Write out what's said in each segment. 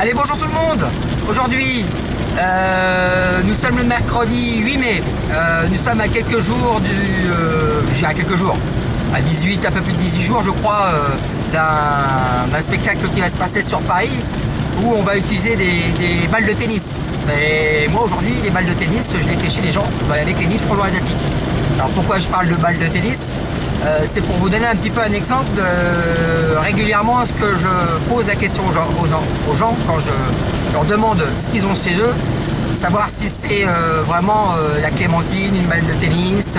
Allez, bonjour tout le monde. Aujourd'hui, nous sommes le mercredi 8 mai. Nous sommes à quelques jours à quelques jours, à 18, un peu plus de 18 jours je crois, d'un spectacle qui va se passer sur Paris où on va utiliser des balles de tennis. Et moi aujourd'hui, les balles de tennis, je les fais chez les gens avec les nids de frelons asiatiques. Alors pourquoi je parle de balles de tennis? C'est pour vous donner un petit peu un exemple de régulièrement ce que je pose la question aux gens quand je leur demande ce qu'ils ont chez eux, savoir si c'est vraiment la clémentine, une balle de tennis,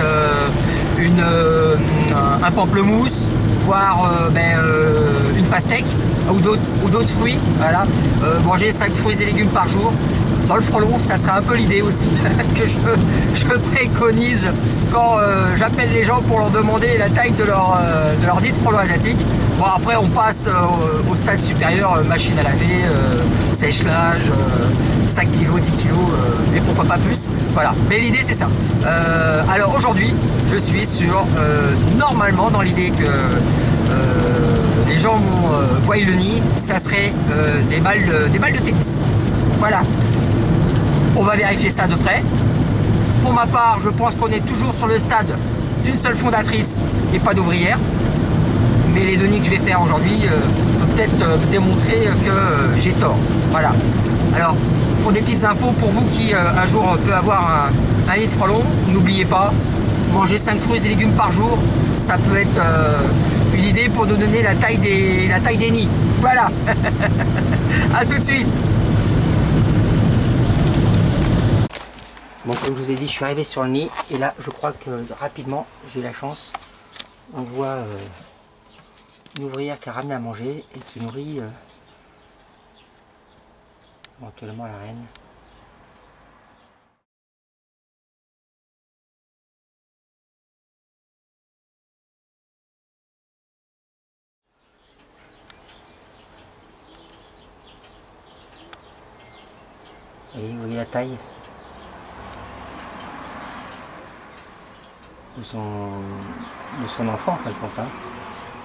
un pamplemousse, voire une pastèque ou d'autres fruits. Voilà. Manger 5 fruits et légumes par jour. Dans le frelon, ça serait un peu l'idée aussi que je préconise quand j'appelle les gens pour leur demander la taille de leur dit de frelon asiatique. Bon, après on passe au stade supérieur, machine à laver, sèche-linge, 5 kg, 10 kg, mais pourquoi pas plus. Voilà, mais l'idée c'est ça. Alors aujourd'hui, je suis sur, normalement dans l'idée que les gens voient le nid, ça serait des balles de tennis. Voilà. On va vérifier ça de près. Pour ma part, je pense qu'on est toujours sur le stade d'une seule fondatrice et pas d'ouvrière. Mais les deux nids que je vais faire aujourd'hui peuvent peut-être démontrer que j'ai tort. Voilà. Alors, pour des petites infos, pour vous qui un jour peut avoir un nid de frelon, n'oubliez pas, manger 5 fruits et légumes par jour, ça peut être une idée pour nous donner la taille des nids. Voilà. A tout de suite. Bon, comme je vous ai dit, je suis arrivé sur le nid et là, je crois que rapidement, j'ai eu la chance. On voit une ouvrière qui a ramené à manger et qui nourrit éventuellement la reine. Et vous voyez la taille de son enfant en fin de compte, hein,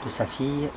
de sa fille.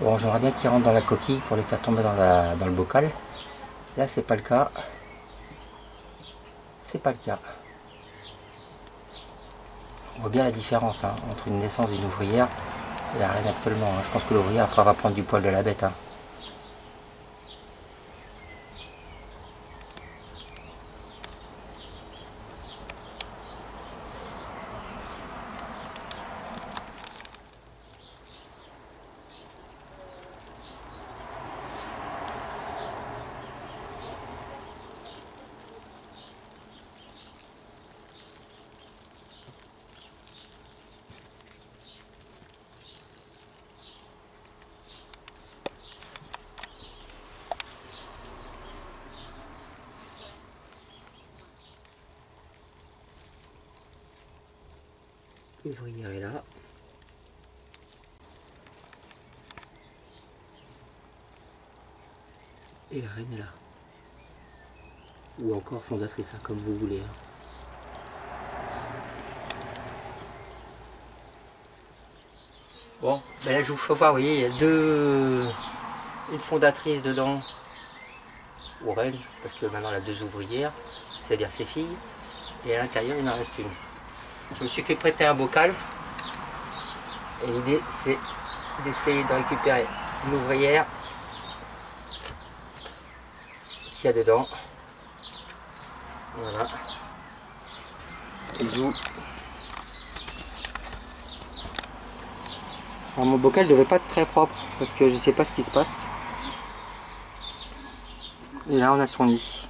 Bon, j'aimerais bien qu'ils rentrent dans la coquille pour les faire tomber dans le bocal. Là, c'est pas le cas. C'est pas le cas. On voit bien la différence hein, entre une naissance d'une ouvrière et la reine actuellement. Hein. Je pense que l'ouvrière après va prendre du poil de la bête. Hein. L'ouvrière est là. Et la reine est là. Ou encore fondatrice, hein, comme vous voulez. Hein. Bon, ben là je vous fais voir, vous voyez, il y a une fondatrice dedans, ou reine, parce que maintenant elle a 2 ouvrières, c'est-à-dire ses filles, et à l'intérieur il en reste une. Je me suis fait prêter un bocal, et l'idée c'est d'essayer de récupérer une ouvrière qu'il y a dedans. Voilà. Bisous. Alors, mon bocal ne devait pas être très propre parce que je ne sais pas ce qui se passe. Et là on a son lit.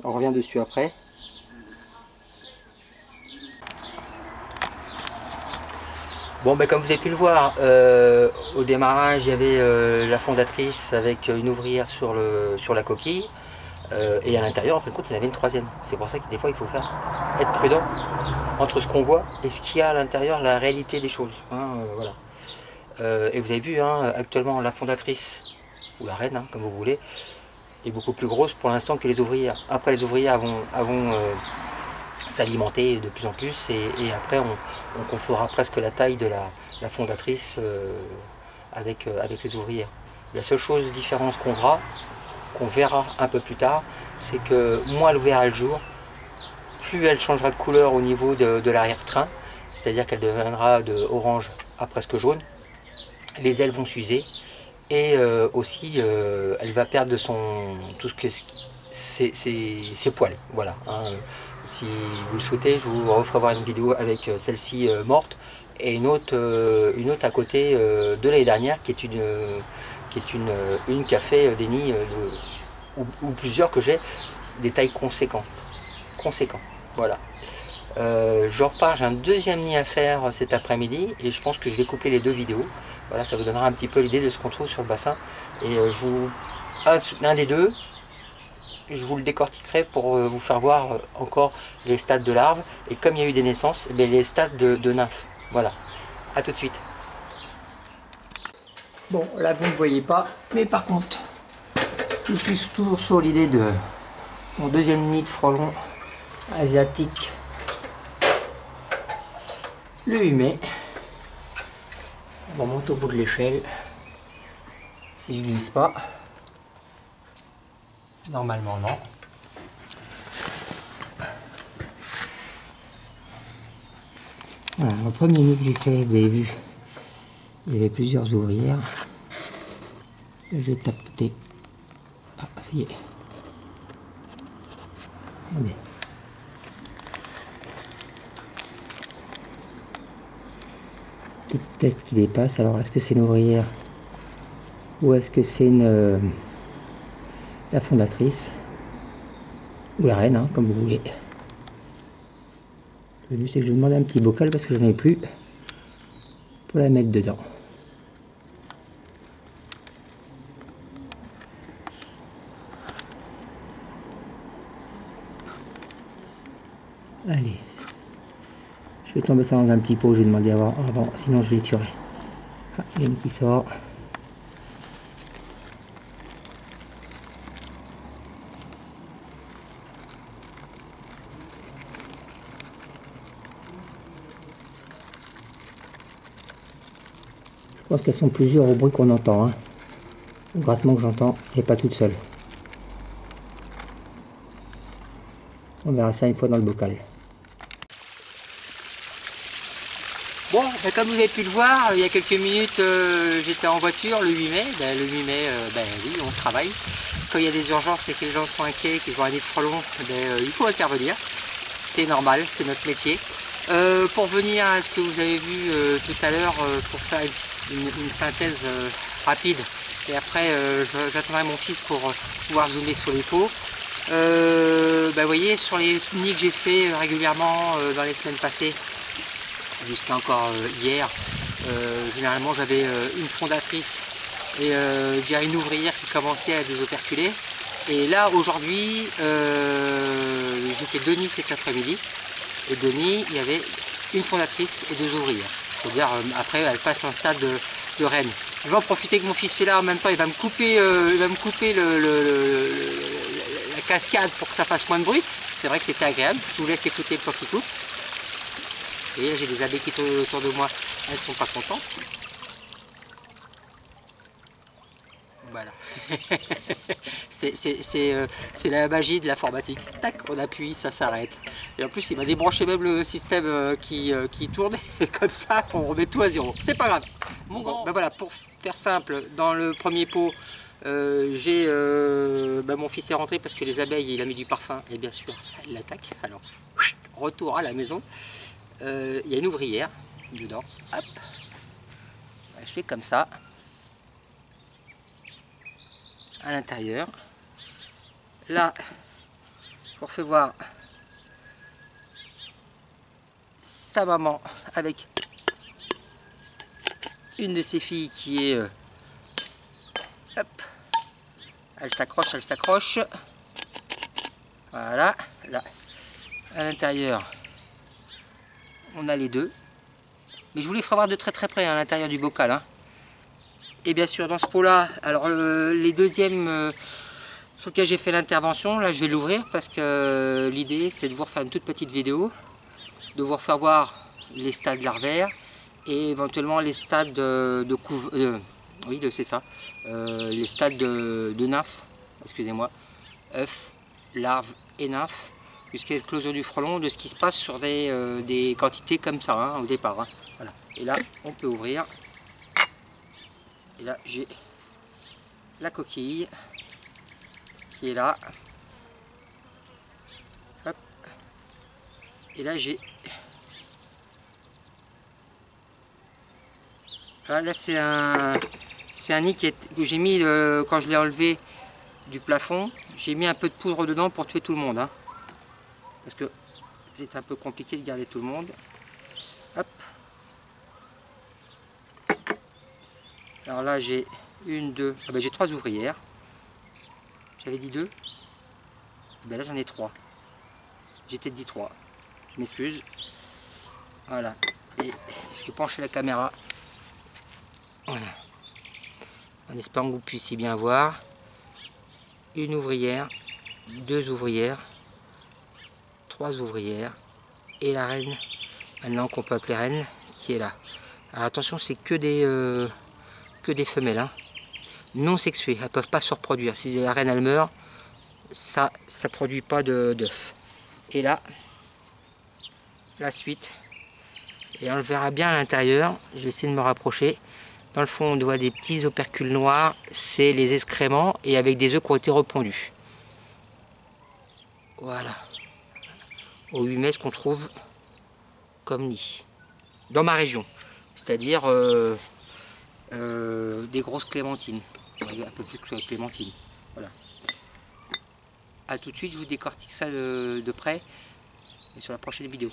On revient dessus après. Bon, ben, comme vous avez pu le voir, au démarrage il y avait la fondatrice avec une ouvrière sur la coquille, et à l'intérieur en fin de compte il y en avait une 3e. C'est pour ça que des fois il faut être prudent entre ce qu'on voit et ce qu'il y a à l'intérieur, la réalité des choses, hein, voilà. Et vous avez vu, hein, actuellement la fondatrice, ou la reine, hein, comme vous voulez, est beaucoup plus grosse pour l'instant que les ouvrières. Après les ouvrières vont s'alimenter de plus en plus, et après on confondra presque la taille de la fondatrice avec les ouvrières. La seule chose différence qu'on verra un peu plus tard, c'est que moins elle verra le jour, plus elle changera de couleur au niveau de l'arrière-train, c'est-à-dire qu'elle deviendra de orange à presque jaune, les ailes vont s'user, et aussi elle va perdre de tout ce que ses poils, voilà, hein. Si vous le souhaitez, je vous referai voir une vidéo avec celle-ci morte, et une autre à côté de l'année dernière, qui est une qui a fait des nids ou plusieurs que j'ai des tailles conséquentes, voilà. Je repars, j'ai un 2e nid à faire cet après-midi, et je pense que je vais coupler les 2 vidéos. Voilà, ça vous donnera un petit peu l'idée de ce qu'on trouve sur le bassin, et un des 2, je vous le décortiquerai pour vous faire voir encore les stades de larves, et comme il y a eu des naissances, les stades de nymphes. Voilà, à tout de suite. Bon, là vous ne voyez pas, mais par contre, je suis toujours sur l'idée de mon 2e nid de frelons asiatique le 8 mai. On monte au bout de l'échelle, si je glisse pas. Normalement non. Voilà, le premier nid que j'ai fait, vous avez vu, il y avait plusieurs ouvrières. Là, je vais tapoter. Ah, ça y est. Regardez. Petite tête qui dépasse. Alors, est-ce que c'est une ouvrière ou est-ce que c'est la fondatrice ou la reine, hein, comme vous voulez. Le but c'est que je vais demander un petit bocal parce que j'en ai plus pour la mettre dedans. Allez, je vais tomber ça dans un petit pot, je vais demander avant, sinon je les tuerai. Ah, il y a une qui sort. Je pense qu'elles sont plusieurs au bruit qu'on entend, hein. Au grattement que j'entends, et pas toute seule. On verra ça une fois dans le bocal. Bon, ben comme vous avez pu le voir, il y a quelques minutes, j'étais en voiture le 8 mai. Le 8 mai, oui, on travaille. Quand il y a des urgences et que les gens sont inquiets, qu'ils ont un nid de frelons, il faut intervenir. C'est normal, c'est notre métier. Pour venir à ce que vous avez vu tout à l'heure, pour faire une synthèse rapide, et après j'attendrai mon fils pour pouvoir zoomer sur les pots. Vous voyez, sur les nids que j'ai fait régulièrement dans les semaines passées, jusqu'à encore hier, généralement j'avais une fondatrice et une ouvrière qui commençait à désoperculer. Et là aujourd'hui, j'ai fait 2 nids cet après-midi, et 2 nids, il y avait une fondatrice et 2 ouvrières. C'est-à-dire après elle passe en stade de reine. Je vais en profiter que mon fils est là, en même temps il va me couper, la la cascade pour que ça fasse moins de bruit. C'est vrai que c'était agréable. Je vous laisse écouter le temps qui coupe. Et là j'ai des abeilles qui tournent autour de moi, elles ne sont pas contentes. Voilà. C'est la magie de l'informatique. Tac, on appuie, ça s'arrête. Et en plus il m'a débranché même le système qui tourne. Et comme ça on remet tout à zéro. C'est pas grave. Bon, ben voilà, pour faire simple, dans le premier pot, j'ai mon fils est rentré parce que les abeilles, il a mis du parfum et bien sûr elle l'attaque. Alors retour à la maison. Il y a une ouvrière dedans. Hop. Je fais comme ça. À l'intérieur. Là, je vous refais voir sa maman avec une de ses filles qui est... hop. Elle s'accroche, elle s'accroche. Voilà. Là, à l'intérieur, on a les deux. Mais je vous les ferai voir de très très près à l'intérieur du bocal. Hein. Et bien sûr, dans ce pot-là, alors les deuxièmes sur lesquels j'ai fait l'intervention, là je vais l'ouvrir parce que l'idée c'est de vous refaire une toute petite vidéo, de vous refaire voir les stades larvaires et éventuellement les stades c'est ça, les stades de nymphes, excusez-moi, œufs, larves et nymphes, jusqu'à l'éclosion du frelon, de ce qui se passe sur des quantités comme ça hein, au départ. Hein. Voilà. Et là, on peut ouvrir. Et là, j'ai la coquille qui est là. Hop. Et là, j'ai... Là, c'est un nid que j'ai mis quand je l'ai enlevé du plafond. J'ai mis un peu de poudre dedans pour tuer tout le monde. Hein. Parce que c'est un peu compliqué de garder tout le monde. Hop. Alors là, j'ai une, deux... Ah ben, j'ai 3 ouvrières. J'avais dit 2. Ben là, j'en ai 3. J'ai peut-être dit 3. Je m'excuse. Voilà. Et je vais pencher la caméra. Voilà. En espérant que vous puissiez bien voir. Une ouvrière, 2 ouvrières, 3 ouvrières et la reine, maintenant qu'on peut appeler reine, qui est là. Alors attention, c'est que des femelles, hein, non sexuées, elles ne peuvent pas se reproduire. Si la reine elle meurt, ça ne produit pas d'œufs. Et là, la suite, et on le verra bien à l'intérieur, je vais essayer de me rapprocher. Dans le fond, on voit des petits opercules noirs, c'est les excréments et avec des œufs qui ont été repondus. Voilà. Au 8 mai, ce qu'on trouve comme nid. Dans ma région. C'est-à-dire des grosses clémentines. Un peu plus que clémentines. Voilà. A tout de suite, je vous décortique ça de près et sur la prochaine vidéo.